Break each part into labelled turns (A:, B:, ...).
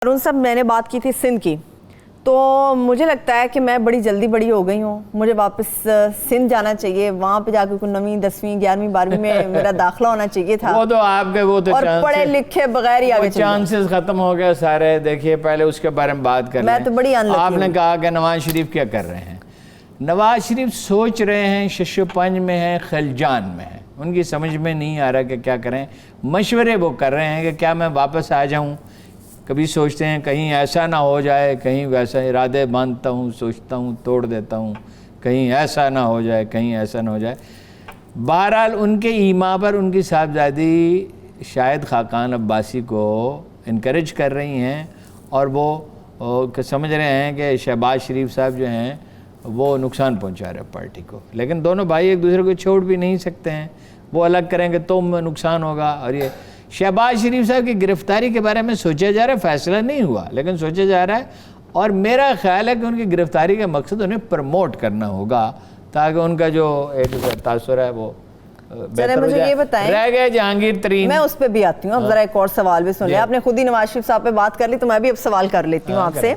A: ارون صاحب میں نے بات کی تھی سندھ کی، تو مجھے لگتا ہے کہ میں بڑی جلدی بڑی ہو گئی ہوں، مجھے واپس سندھ جانا چاہیے، وہاں پہ جا کے کوئی 9ویں 10ویں 11ویں 12ویں میں میرا داخلہ ہونا چاہیے تھا۔
B: وہ تو آپ کے وہ تو
A: اور پڑھے لکھے بغیر ہی آگے
B: چانسز ختم ہو گئے سارے۔ دیکھیے پہلے اس کے بارے میں بات کر لیں۔
A: میں تو بڑی انلکی
B: آپ نے کہا کہ نواز شریف کیا کر رہے ہیں۔ نواز شریف سوچ رہے ہیں، شش پنج میں ہیں، خلجان میں ہیں، ان کی سمجھ میں نہیں آ رہا کہ کیا کریں۔ مشورے وہ کر رہے ہیں کہ کیا میں واپس آ جاؤں، کبھی سوچتے ہیں کہیں ایسا نہ ہو جائے، کہیں ویسا، ارادے باندھتا ہوں، سوچتا ہوں، توڑ دیتا ہوں، کہیں ایسا نہ ہو جائے، کہیں ایسا نہ ہو جائے۔ بہرحال ان کے ایما پر ان کی صاحبزادی شاہد خاقان عباسی کو انکریج کر رہی ہیں، اور وہ سمجھ رہے ہیں کہ شہباز شریف صاحب جو ہیں وہ نقصان پہنچا رہے پارٹی کو، لیکن دونوں بھائی ایک دوسرے کو چھوڑ بھی نہیں سکتے ہیں۔ وہ الگ کریں کہ تم نقصان ہوگا، اور یہ شہباز شریف صاحب کی گرفتاری کے بارے میں سوچا جا رہا ہے، فیصلہ نہیں ہوا لیکن سوچا جا رہا ہے، اور میرا خیال ہے کہ ان کی گرفتاری کا مقصد انہیں پروموٹ کرنا ہوگا تاکہ ان کا جو ایک تاثر ہے وہ
A: چلے مجھے یہ بتائیں،
B: رہ گئے جہانگیر ترین۔
A: میں اس پہ بھی آتی ہوں، اب ذرا ایک اور سوال بھی سن لیا۔ آپ نے خود ہی نواز شریف صاحب پہ بات کر لی تو میں بھی اب سوال کر لیتی ہوں آپ سے۔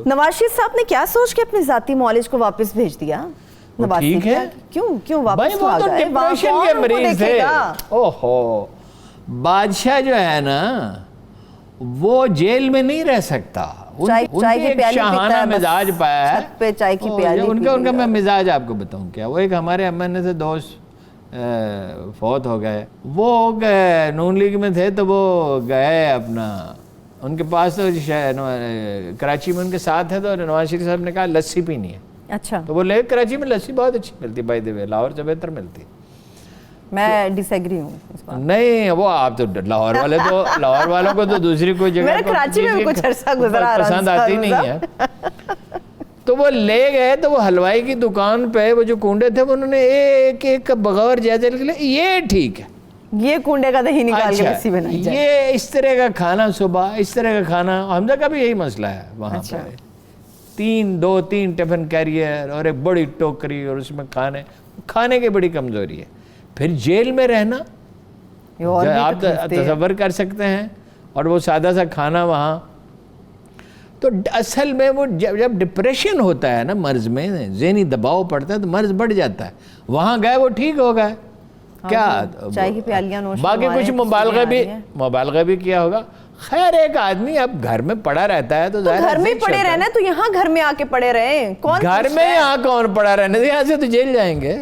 A: نواز شریف صاحب نے کیا سوچ کے اپنی ذاتی معالج کو واپس بھیج دیا؟
B: ٹھیک ہے،
A: کیوں واپس
B: وہ تو ڈپریشن کے مریض تھے۔ اوہو، بادشاہ جو ہے نا وہ جیل میں نہیں رہ سکتا،
A: چائے کی پیالی
B: شاہانہ مزاج پایا ہے۔
A: چھت پہ چائے کی پیالی
B: ان کا میں مزاج آپ کو بتاؤں کیا، وہ ایک ہمارے امن سے دوست فوت ہو گئے، وہ نون لیگ میں تھے تو وہ گئے اپنا ان کے پاس، تو کراچی میں ان کے ساتھ ہے، تو نواز شریف صاحب نے کہا لسی پینی ہے۔ اچھا، تو وہ لے کراچی میں لسی بہت اچھی ملتی، بائی دی وے لاہور سے بہتر ملتی۔
A: میں ڈس ایگری ہوں
B: نہیں، وہ آپ تو لاہور والے تو لاہور والوں کو تو دوسری کوئی جگہ
A: کراچی میں کچھ عرصہ گزرا
B: پسند آتی نہیں ہے۔ تو وہ لے گئے، تو وہ حلوائی کی دکان پہ وہ جو کنڈے تھے انہوں نے ایک ایک بغور جائزے لے، یہ ٹھیک ہے،
A: یہ کنڈے کا دہی نکال کے لسی بنائی جائے،
B: یہ اس طرح کا کھانا صبح، اس طرح کا کھانا۔ حمزہ کا بھی یہی مسئلہ ہے وہاں پہ، دو تین ٹفن کیریئر اور ایک بڑی ٹوکری، اور اس میں کھانے کی بڑی کمزوری ہے۔ پھر جیل میں رہنا آپ تصور کر سکتے ہیں، اور وہ سادہ سا کھانا وہاں۔ تو اصل میں وہ جب ڈپریشن ہوتا ہے نا، مرض میں ذہنی دباؤ پڑتا ہے تو مرض بڑھ جاتا ہے۔ وہاں گئے وہ ٹھیک ہو گئے، کیا
A: چائے کی پیالیاں نوش،
B: باقی کچھ مبالغہ بھی کیا ہوگا۔ خیر، ایک آدمی اب گھر میں پڑا رہتا ہے تو
A: گھر میں پڑے رہنا ہے، تو یہاں گھر میں آ کے پڑے رہے،
B: گھر میں یہاں کون پڑا رہنے، یہاں سے تو جیل جائیں گے۔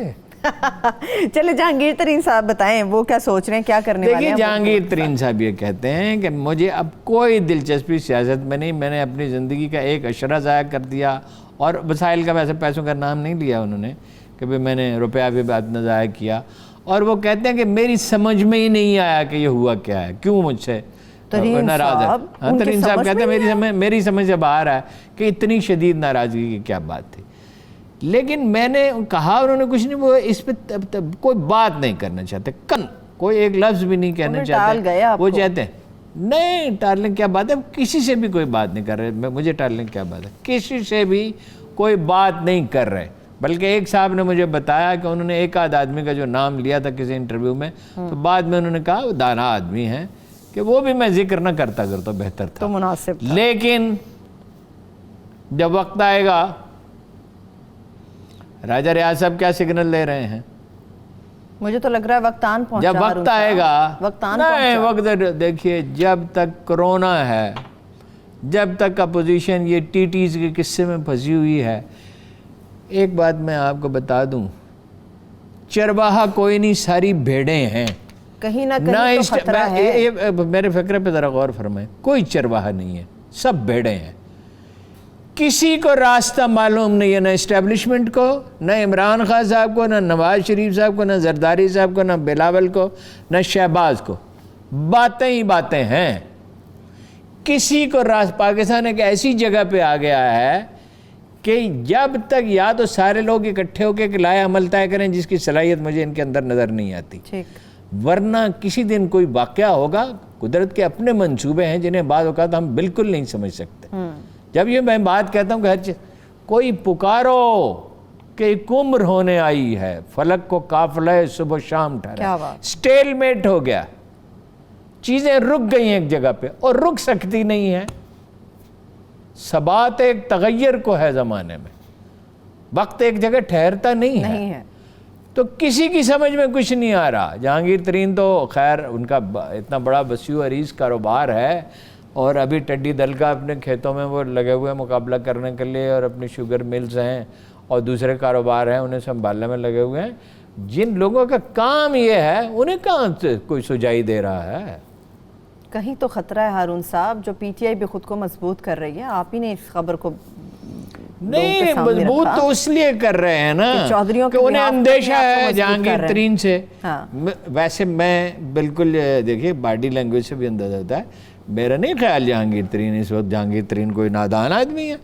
A: چلے جہانگیر ترین صاحب بتائیں وہ کیا سوچ رہے ہیں، کیا کرنے والے ہیں؟
B: دیکھیے جہانگیر ترین صاحب یہ کہتے ہیں کہ مجھے اب کوئی دلچسپی سیاست میں نہیں، میں نے اپنی زندگی کا ایک عشرہ ضائع کر دیا، اور وسائل کا ویسے پیسوں کا نام نہیں لیا انہوں نے کہ میں نے روپیہ بھی اتنا ضائع کیا، اور وہ کہتے ہیں کہ میری سمجھ میں ہی نہیں آیا کہ یہ ہوا کیا ہے، کیوں مجھ سے ناراض ہے۔ ترین صاحب کہتے ہیں میری سمجھ سے باہر ہے کہ اتنی شدید ناراضگی کی کیا بات تھی، لیکن میں نے کہا، انہوں نے کچھ نہیں، وہ اس پہ کوئی بات نہیں کرنا چاہتے، کوئی ایک لفظ بھی نہیں کہنا چاہتے، وہ چاہتے ہیں نہیں ٹالنگ کیا بات ہے، کسی سے بھی کوئی بات نہیں کر رہے، مجھے ٹالنگ کیا بات ہے، کسی سے بھی کوئی بات نہیں کر رہے۔ بلکہ ایک صاحب نے مجھے بتایا کہ انہوں نے ایک آدھ آدمی کا جو نام لیا تھا کسی انٹرویو میں، تو بعد میں انہوں نے کہا وہ دانا آدمی ہیں کہ وہ بھی میں ذکر نہ کرتا بہتر تھا،
A: تو مناسب تھا۔
B: لیکن جب وقت آئے گا، راجہ ریاض صاحب کیا سگنل لے رہے ہیں؟
A: مجھے تو لگ رہا ہے وقت آن پہنچا،
B: جب وقت آئے گا، نہیں وقت، دیکھیے جب تک کرونا ہے، جب تک اپوزیشن یہ ٹی ٹیز کے قصے میں پھنسی ہوئی ہے، ایک بات میں آپ کو بتا دوں، چرواہا کوئی نہیں، ساری بھیڑیں ہیں،
A: کہیں نہ کہیں تو خطرہ ہے۔
B: میرے فکرے پہ ذرا غور فرمائیں، کوئی چرواہا نہیں ہے، سب بھیڑیں ہیں، کسی کو راستہ معلوم نہیں ہے، نہ اسٹیبلشمنٹ کو، نہ عمران خان صاحب کو، نہ نواز شریف صاحب کو، نہ زرداری صاحب کو، نہ بلاول کو، نہ شہباز کو، باتیں ہی باتیں ہیں۔ کسی کو پاکستان ایک ایسی جگہ پہ آ گیا ہے کہ جب تک یا تو سارے لوگ اکٹھے ہو کے لائے عمل طے کریں، جس کی صلاحیت مجھے ان کے اندر نظر نہیں آتی، ورنہ کسی دن کوئی واقعہ ہوگا، قدرت کے اپنے منصوبے ہیں جنہیں بعض اوقات ہم بالکل نہیں سمجھ سکتے۔ جب یہ میں بات کہتا ہوں کہ ہر چیز کوئی پکارو کہ ایک عمر ہونے آئی ہے، فلک کو قافلہ صبح شام ٹھہرا، سٹیل میٹ ہو گیا، چیزیں رک گئی ہیں ایک جگہ پہ، اور رک سکتی نہیں ہیں، ثبات ایک تغیر کو ہے زمانے میں، وقت ایک جگہ ٹھہرتا نہیں ہے، تو کسی کی سمجھ میں کچھ نہیں آ رہا۔ جہانگیر ترین تو خیر ان کا اتنا بڑا وسیع و عریض کاروبار ہے، اور ابھی ٹڈی دل کا اپنے کھیتوں میں وہ لگے ہوئے ہیں مقابلہ کرنے کے لیے، اور اپنی شوگر ملز ہیں اور دوسرے کاروبار ہیں انہیں سنبھالنے میں لگے ہوئے ہیں۔ جن لوگوں کا کام یہ ہے انہیں کہاں سے کوئی سجائی دے رہا ہے؟
A: کہیں تو خطرہ ہے ہارون صاحب، جو پی ٹی آئی بھی خود کو مضبوط کر رہی ہے، آپ ہی نے اس خبر کو
B: نہیں مضبوط تو اس لیے کر رہے ہیں نا کہ انہیں اندیشہ ہے جہانگیر ترین سے۔ ویسے میں بالکل دیکھیے باڈی لینگویج سے بھی اندازہ ہوتا ہے، میرا نہیں خیال جہانگیر ترین اس وقت، جہانگیر ترین کوئی نادان آدمی ہے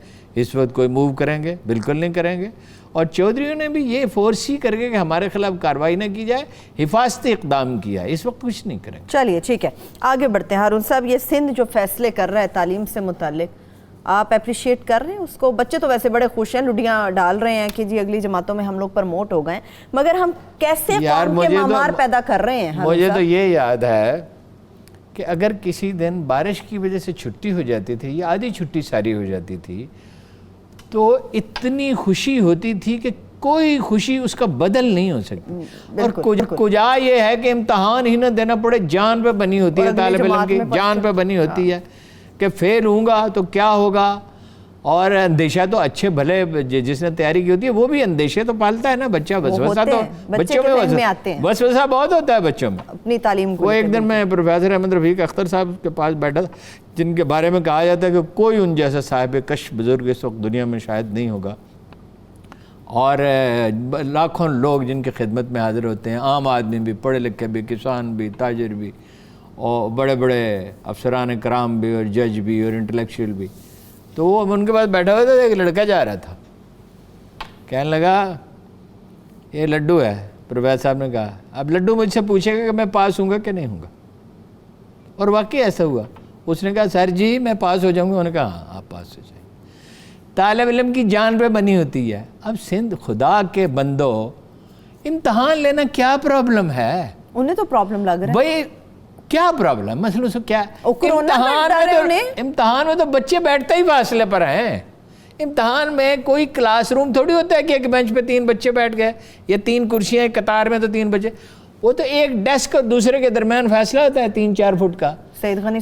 B: اس وقت کوئی موو کریں گے، بالکل نہیں کریں گے۔ اور چودھریوں نے بھی یہ فورس ہی کر کے کہ ہمارے خلاف کارروائی نہ کی جائے، حفاظتی اقدام کیا، اس وقت کچھ نہیں کریں گے۔
A: چلیے ٹھیک ہے، آگے بڑھتے ہیں۔ ہارون صاحب، یہ سندھ جو فیصلے کر رہا ہے تعلیم سے متعلق، آپ اپریشیٹ کر رہے ہیں اس کو؟ بچے تو ویسے بڑے خوش ہیں، لڈیاں ڈال رہے ہیں کہ جی اگلی جماعتوں میں ہم لوگ پرموٹ ہو گئے ہیں، مگر ہم کیسے قوم کے معمار پیدا کر رہے ہیں؟
B: مجھے تو یہ یاد ہے کہ اگر کسی دن بارش کی وجہ سے چھٹی ہو جاتی تھی یا آدھی چھٹی ساری ہو جاتی تھی تو اتنی خوشی ہوتی تھی کہ کوئی خوشی اس کا بدل نہیں ہو سکتی۔ اور کجا یہ ہے کہ امتحان ہی نہ دینا پڑے، جان پہ بنی ہوتی ہے طالب علم کی، جان پہ بنی ہوتی ہے کہ فیل ہوں گا تو کیا ہوگا۔ اور اندیشہ تو اچھے بھلے جس نے تیاری کی ہوتی ہے وہ بھی اندیشے تو پالتا ہے نا بچہ، وسوسہ تو بچوں میں وسوسہ بہت ہوتا ہے بچوں میں اپنی تعلیم کو۔ وہ ایک دن میں پروفیسر احمد رفیق اختر صاحب کے پاس بیٹھا تھا، جن کے بارے میں کہا جاتا ہے کہ کوئی ان جیسا صاحب کش بزرگ اس وقت دنیا میں شاید نہیں ہوگا، اور لاکھوں لوگ جن کی خدمت میں حاضر ہوتے ہیں، عام آدمی بھی، پڑھے لکھے بھی، کسان بھی، تاجر بھی، اور بڑے بڑے افسران کرام بھی، اور جج بھی، اور انٹلیکچوئل بھی۔ تو وہ ان کے پاس بیٹھا ہوا تھا، ایک لڑکا جا رہا تھا، کہنے لگا یہ لڈو ہے۔ پروفیسر صاحب نے کہا اب لڈو مجھ سے پوچھے گا کہ میں پاس ہوں گا کہ نہیں ہوں گا، اور واقعی ایسا ہوا۔ اس نے کہا سر جی میں پاس ہو جاؤں گا، انہوں نے کہا ہاں آپ پاس ہو جائیں۔ طالب علم کی جان پہ بنی ہوتی ہے۔ اب سندھ خدا کے بندو، امتحان لینا کیا پرابلم ہے؟ انہیں تو پرابلم لگ رہا ہے بھائی، کیا پرابلم؟ مثلا اس کو کیا امتحان میں تو بچے بیٹھتے ہی فاصلے پر ہیں۔ امتحان میں کوئی کلاس روم تھوڑی ہوتا ہے کہ ایک بینچ پہ 3 بچے بیٹھ گئے، یا 3 کرسیاں قطار میں تو 3 بچے، وہ تو ایک ڈیسک اور دوسرے کے درمیان فاصلہ ہوتا ہے 3-4 فٹ کا۔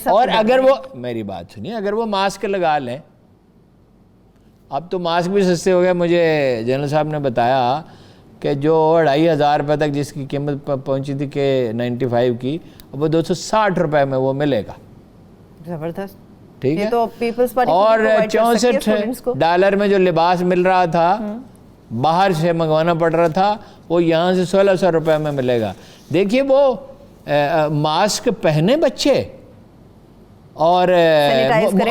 B: اور اگر وہ میری بات سنیے، اگر وہ ماسک لگا لیں، اب تو ماسک بھی سستے ہو گئے، مجھے جنرل صاحب نے بتایا کہ جو 2500 روپے تک جس کی قیمت پہنچی تھی کہ 95 کی، اب وہ 260 روپے میں وہ ملے گا۔ زبردست، ٹھیک ہے۔ اور 64 ڈالر میں جو لباس مل رہا تھا، باہر سے منگوانا پڑ رہا تھا، وہ یہاں سے 1600 روپے میں ملے گا۔ دیکھیے وہ ماسک پہنے بچے، اور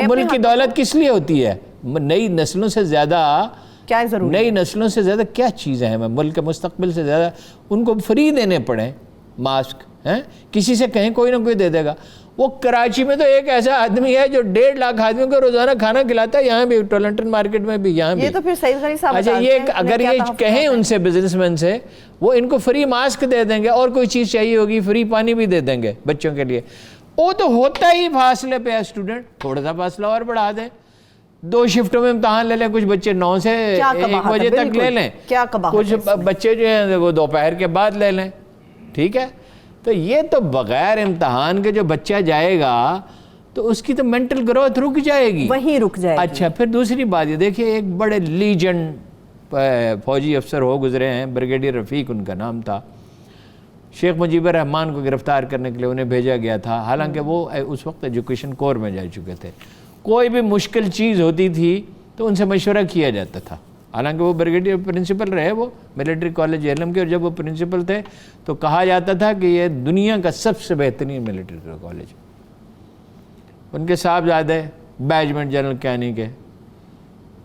B: ملک کی دولت کس لیے ہوتی ہے؟ نئی نسلوں سے زیادہ کیا ضروری، نئی نسلوں سے زیادہ کیا چیزیں ہیں؟ ملک کے مستقبل سے زیادہ ان کو فری دینے پڑیں ماسک، ہیں کسی سے کہیں کوئی نہ کوئی دے دے گا۔ وہ کراچی میں تو ایک ایسا آدمی ہے جو 1.5 لاکھ آدمیوں کو روزانہ کھانا کھلاتا ہے، یہاں بھی ٹورنٹن مارکیٹ میں بھی، یہاں بھی۔ یہ تو پھر سعید غنی صاحب اچھا یہ اگر یہ کہیں ان سے بزنس مین سے، وہ ان کو فری ماسک دے دیں گے، اور کوئی چیز چاہیے ہوگی فری پانی بھی دے دیں گے بچوں کے لیے۔ وہ تو ہوتا ہی فاصلے پہ ہے اسٹوڈنٹ، تھوڑا سا فاصلہ اور بڑھا دیں، 2 شفٹوں میں امتحان لے لیں، کچھ بچے 9 سے 1 بجے تک لے لیں، کچھ بچے جو ہیں وہ دوپہر کے بعد لے لیں، ٹھیک ہے۔ تو یہ تو بغیر امتحان کے جو بچہ جائے گا تو اس کی تو مینٹل گروتھ رک جائے گی، وہیں رک جائے گی۔ اچھا پھر دوسری بات یہ دیکھیے، ایک بڑے لیجنڈ فوجی افسر ہو گزرے ہیں، بریگیڈیئر رفیق ان کا نام تھا، شیخ مجیب الرحمان کو گرفتار کرنے کے لیے انہیں بھیجا گیا تھا، حالانکہ وہ اس وقت ایجوکیشن کور میں جا چکے تھے۔ کوئی بھی مشکل چیز ہوتی تھی تو ان سے مشورہ کیا جاتا تھا، حالانکہ وہ بریگیڈیئر پرنسپل رہے وہ ملٹری کالج جہلم کے، اور جب وہ پرنسپل تھے تو کہا جاتا تھا کہ یہ دنیا کا سب سے بہترین ملٹری کالج۔ ان کے صاحبزادے بیجمنٹ جنرل کینی کے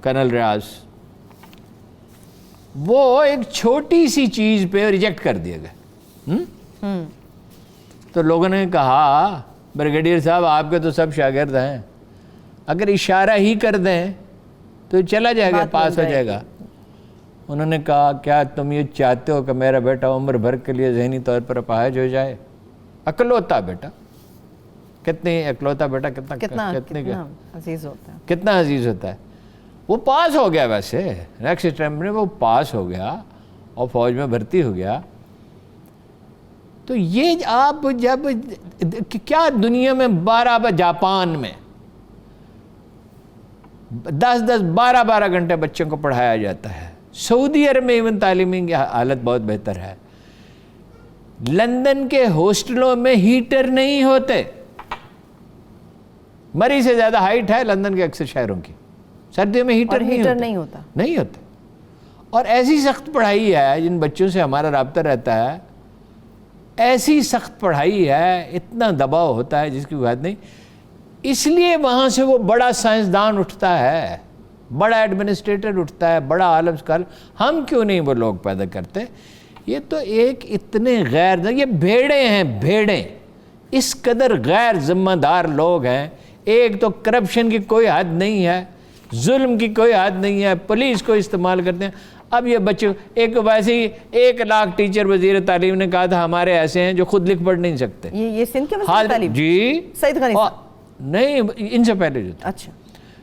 B: کرنل ریاض، وہ ایک چھوٹی سی چیز پہ ریجیکٹ کر دیے گئے۔ تو لوگوں نے کہا بریگیڈیئر صاحب آپ کے تو سب شاگرد ہیں، اگر اشارہ ہی کر دیں تو چلا جائے گا، پاس ہو جائے گا۔ انہوں نے کہا کیا تم یہ چاہتے ہو کہ میرا بیٹا عمر بھر کے لیے ذہنی طور پر اپاہج ہو جائے؟ اکلوتا بیٹا، کتنی اکلوتا بیٹا
A: کتنا
B: کتنا
A: عزیز ہوتا ہے.
B: کتنا عزیز ہوتا ہے. وہ پاس ہو گیا ویسے نیکسٹ اٹیمپٹ میں وہ پاس ہو گیا اور فوج میں بھرتی ہو گیا. تو یہ آپ جب کیا دنیا میں 12 جاپان میں 10-12 گھنٹے بچوں کو پڑھایا جاتا ہے. سعودی عرب میں ایون تعلیمی کی حالت بہت بہتر ہے. لندن کے ہاسٹلوں میں ہیٹر نہیں ہوتے. مری سے زیادہ ہائٹ ہے لندن کے اکثر شہروں کی, سردیوں میں ہیٹر نہیں
A: ہوتا.
B: نہیں ہوتے. اور ایسی سخت پڑھائی ہے جن بچوں سے ہمارا رابطہ رہتا ہے, ایسی سخت پڑھائی ہے, اتنا دباؤ ہوتا ہے جس کی بات نہیں. اس لیے وہاں سے وہ بڑا سائنسدان اٹھتا ہے, بڑا ایڈمنسٹریٹر اٹھتا ہے, بڑا عالم اسکالر. ہم کیوں نہیں وہ لوگ پیدا کرتے؟ یہ تو ایک اتنے غیر, یہ بھیڑیں ہیں بھیڑیں, اس قدر غیر ذمہ دار لوگ ہیں. ایک تو کرپشن کی کوئی حد نہیں ہے, ظلم کی کوئی حد نہیں ہے, پولیس کو استعمال کرتے ہیں. اب یہ بچوں ایک ویسے ہی 1 لاکھ ٹیچر وزیر تعلیم نے کہا تھا ہمارے ایسے ہیں جو خود لکھ پڑھ نہیں سکتے.
A: یہ سندھ کے وزیر تعلیم
B: جی
A: سعید غنی صاحب
B: نہیں, ان سے پہلے جو تھا.
A: اچھا